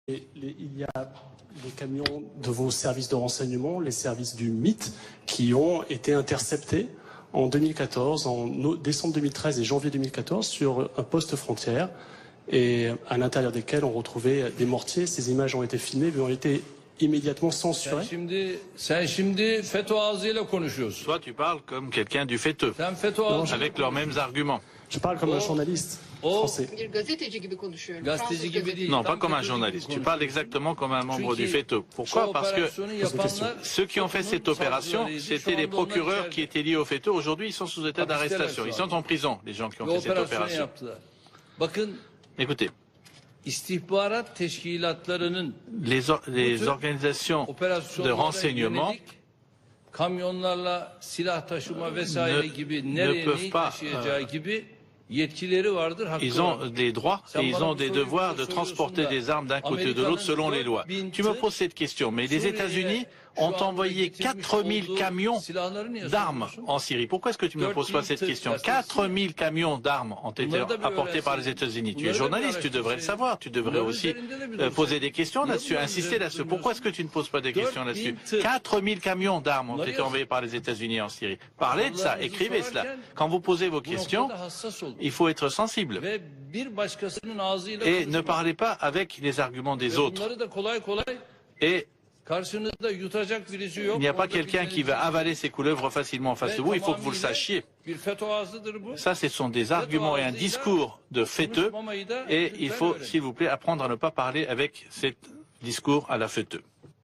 Il y a les camions de vos services de renseignement, les services du MIT, qui ont été interceptés en 2014, en décembre 2013 et janvier 2014, sur un poste frontière, et à l'intérieur desquels on retrouvait des mortiers. Ces images ont été filmées, mais ont été immédiatement censurées. Toi, tu parles comme quelqu'un du FETÖ, avec leurs mêmes arguments. Je parle comme un journaliste français. Non, pas comme un journaliste. Tu parles exactement comme un membre du FETÖ. Pourquoi? Parce que ceux qui ont fait cette opération, c'était les procureurs qui étaient liés au FETÖ. Aujourd'hui, ils sont sous état d'arrestation. Ils sont en prison, les gens qui ont fait cette opération. Écoutez, les organisations de renseignement ne peuvent pas... Ils ont des droits et ils ont des devoirs de transporter des armes d'un côté ou de l'autre selon les lois. Tu me poses cette question, mais les États-Unis ont envoyé 4000 camions d'armes en Syrie. Pourquoi est-ce que tu ne me poses pas cette question? 4000 camions d'armes ont été apportés par les États-Unis. Tu es journaliste, tu devrais le savoir. Tu devrais aussi poser des questions là-dessus, insister là-dessus. Pourquoi est-ce que tu ne poses pas des questions là-dessus? 4000 camions d'armes ont été envoyés par les États-Unis en Syrie. Parlez de ça, écrivez cela. Quand vous posez vos questions, il faut être sensible. Et ne parlez pas avec les arguments des autres. Et il n'y a pas quelqu'un qui va avaler ces couleuvres facilement en face de vous, il faut que vous le sachiez. Ça, ce sont des arguments et un discours de FETÖ, et il faut, s'il vous plaît, apprendre à ne pas parler avec ce discours à la FETÖ.